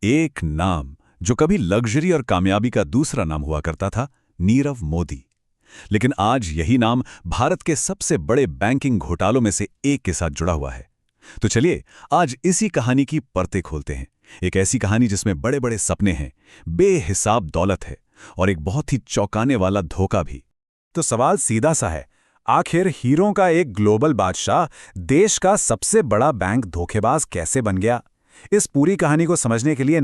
एक नाम जो कभी लग्जरी और कामयाबी का दूसरा नाम हुआ करता था, नीरव मोदी। लेकिन आज यही नाम भारत के सबसे बड़े बैंकिंग घोटालों में से एक के साथ जुड़ा हुआ है। तो चलिए आज इसी कहानी की परतें खोलते हैं। एक ऐसी कहानी जिसमें बड़े बड़े सपने हैं, बेहिसाब दौलत है और एक बहुत ही चौंकाने वाला धोखा भी। तो सवाल सीधा सा है, आखिर हीरों का एक ग्लोबल बादशाह देश का सबसे बड़ा बैंक धोखेबाज कैसे बन गया? इस पूरी कहानी को समझने के लिए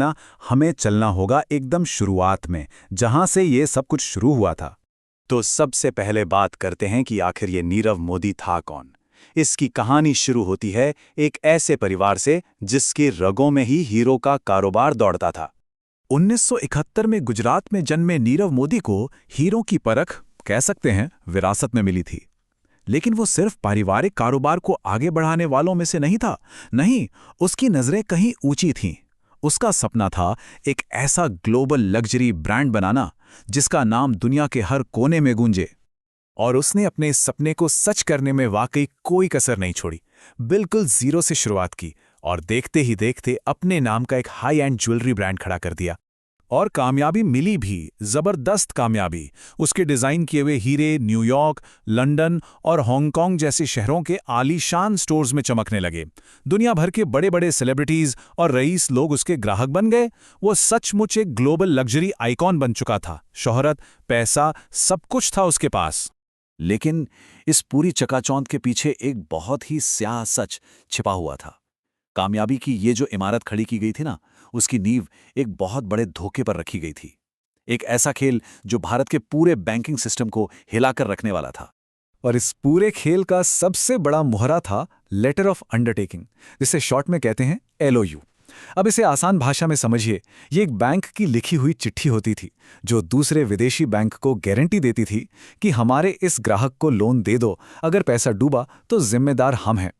हमें चलना होगा एकदम शुरुआत में, जहां से ये सब कुछ शुरू हुआ था। तो सबसे पहले बात करते हैं कि आखिर ये नीरव मोदी था कौन। इसकी कहानी शुरू होती है एक ऐसे परिवार से जिसके रगों में ही हीरो का कारोबार दौड़ता था। 1971 में गुजरात में जन्मे नीरव मोदी को हीरो की परख, कह सकते हैं, विरासत में मिली थी। लेकिन वो सिर्फ पारिवारिक कारोबार को आगे बढ़ाने वालों में से नहीं था। नहीं, उसकी नजरें कहीं ऊंची थीं। उसका सपना था एक ऐसा ग्लोबल लग्जरी ब्रांड बनाना जिसका नाम दुनिया के हर कोने में गूंजे। और उसने अपने इस सपने को सच करने में वाकई कोई कसर नहीं छोड़ी। बिल्कुल जीरो से शुरुआत की और देखते ही देखते अपने नाम का एक हाई एंड ज्वेलरी ब्रांड खड़ा कर दिया। और कामयाबी मिली भी, जबरदस्त कामयाबी। उसके डिजाइन किए हुए हीरे न्यूयॉर्क, लंदन और हांगकांग जैसे शहरों के आलीशान स्टोर्स में चमकने लगे। दुनिया भर के बड़े बड़े सेलिब्रिटीज और रईस लोग उसके ग्राहक बन गए। वो सचमुच एक ग्लोबल लग्जरी आइकॉन बन चुका था। शोहरत, पैसा, सब कुछ था उसके पास। लेकिन इस पूरी चकाचौंध के पीछे एक बहुत ही स्याह सच छिपा हुआ था। कामयाबी की ये जो इमारत खड़ी की गई थी उसकी नींव एक बहुत बड़े धोखे पर रखी गई थी। एक ऐसा खेल जो भारत के पूरे बैंकिंग सिस्टम को हिलाकर रखने वाला था। और इस पूरे खेल का सबसे बड़ा मोहरा था लेटर ऑफ अंडरटेकिंग, जिसे शॉर्ट में कहते हैं LOU। अब इसे आसान भाषा में समझिए, ये एक बैंक की लिखी हुई चिट्ठी होती थी जो दूसरे विदेशी बैंक को गारंटी देती थी कि हमारे इस ग्राहक को लोन दे दो, अगर पैसा डूबा तो जिम्मेदार हम हैं।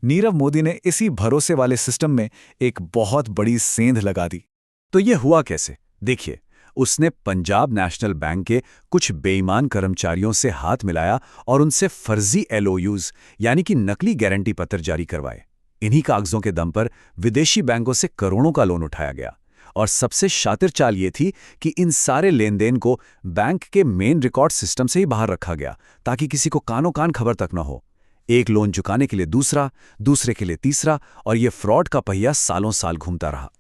नीरव मोदी ने इसी भरोसे वाले सिस्टम में एक बहुत बड़ी सेंध लगा दी। तो ये हुआ कैसे? देखिए, उसने पंजाब नेशनल बैंक के कुछ बेईमान कर्मचारियों से हाथ मिलाया और उनसे फर्जी LOUs यानी कि नकली गारंटी पत्र जारी करवाए। इन्हीं कागजों के दम पर विदेशी बैंकों से करोड़ों का लोन उठाया गया। और सबसे शातिर चाल ये थी कि इन सारे लेन देन को बैंक के मेन रिकॉर्ड सिस्टम से ही बाहर रखा गया, ताकि किसी को कानो कान खबर तक न हो। एक लोन चुकाने के लिए दूसरा, दूसरे के लिए तीसरा, और ये फ्रॉड का पहिया सालों साल घूमता रहा।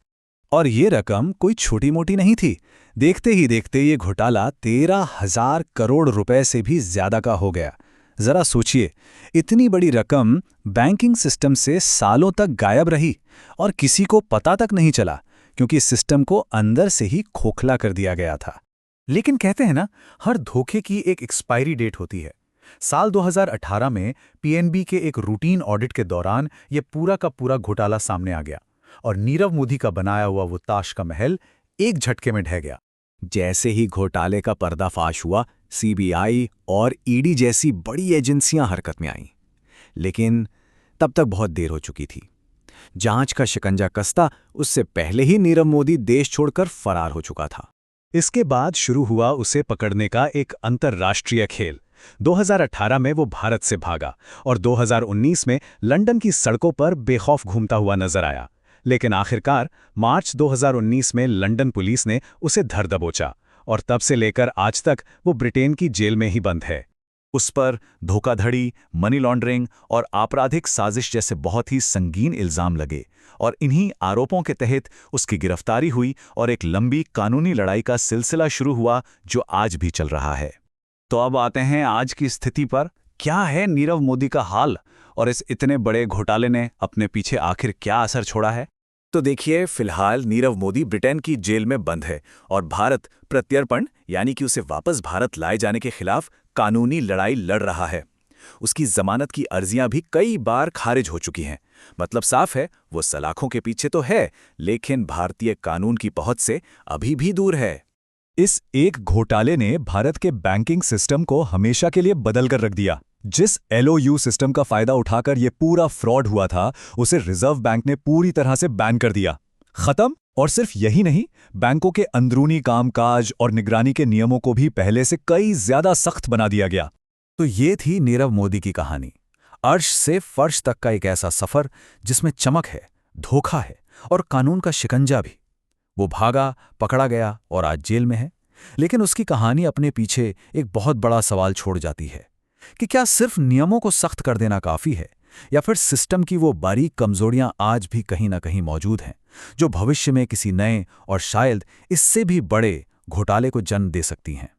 और ये रकम कोई छोटी मोटी नहीं थी। देखते ही देखते ये घोटाला 13,000 करोड़ रुपए से भी ज्यादा का हो गया। जरा सोचिए, इतनी बड़ी रकम बैंकिंग सिस्टम से सालों तक गायब रही और किसी को पता तक नहीं चला, क्योंकि सिस्टम को अंदर से ही खोखला कर दिया गया था। लेकिन कहते हैं हर धोखे की एक एक्सपायरी डेट होती है। साल 2018 में PNB के एक रूटीन ऑडिट के दौरान यह पूरा का पूरा घोटाला सामने आ गया और नीरव मोदी का बनाया हुआ वो ताश का महल एक झटके में ढह गया। जैसे ही घोटाले का पर्दाफाश हुआ, CBI और ED जैसी बड़ी एजेंसियां हरकत में आईं। लेकिन तब तक बहुत देर हो चुकी थी। जांच का शिकंजा कसता उससे पहले ही नीरव मोदी देश छोड़कर फरार हो चुका था। इसके बाद शुरू हुआ उसे पकड़ने का एक अंतर्राष्ट्रीय खेल। 2018 में वो भारत से भागा और 2019 में लंदन की सड़कों पर बेखौफ घूमता हुआ नजर आया। लेकिन आखिरकार मार्च 2019 में लंदन पुलिस ने उसे धर दबोचा और तब से लेकर आज तक वो ब्रिटेन की जेल में ही बंद है। उस पर धोखाधड़ी, मनी लॉन्ड्रिंग और आपराधिक साजिश जैसे बहुत ही संगीन इल्जाम लगे और इन्हीं आरोपों के तहत उसकी गिरफ्तारी हुई और एक लंबी कानूनी लड़ाई का सिलसिला शुरू हुआ जो आज भी चल रहा है। तो अब आते हैं आज की स्थिति पर। क्या है नीरव मोदी का हाल और इस इतने बड़े घोटाले ने अपने पीछे आखिर क्या असर छोड़ा है? तो देखिए, फिलहाल नीरव मोदी ब्रिटेन की जेल में बंद है और भारत प्रत्यर्पण यानी कि उसे वापस भारत लाए जाने के खिलाफ कानूनी लड़ाई लड़ रहा है। उसकी जमानत की अर्जियां भी कई बार खारिज हो चुकी हैं। मतलब साफ है, वो सलाखों के पीछे तो है, लेकिन भारतीय कानून की पहुंच से अभी भी दूर है। इस एक घोटाले ने भारत के बैंकिंग सिस्टम को हमेशा के लिए बदल कर रख दिया। जिस LOU सिस्टम का फायदा उठाकर ये पूरा फ्रॉड हुआ था, उसे रिजर्व बैंक ने पूरी तरह से बैन कर दिया। खत्म। और सिर्फ यही नहीं, बैंकों के अंदरूनी कामकाज और निगरानी के नियमों को भी पहले से कई ज्यादा सख्त बना दिया गया। तो ये थी नीरव मोदी की कहानी। अर्श से फर्श तक का एक ऐसा सफर जिसमें चमक है, धोखा है और कानून का शिकंजा भी। वो भागा, पकड़ा गया और आज जेल में है। लेकिन उसकी कहानी अपने पीछे एक बहुत बड़ा सवाल छोड़ जाती है कि क्या सिर्फ नियमों को सख्त कर देना काफ़ी है, या फिर सिस्टम की वो बारीक कमजोरियां आज भी कहीं ना कहीं मौजूद हैं, जो भविष्य में किसी नए और शायद इससे भी बड़े घोटाले को जन्म दे सकती हैं।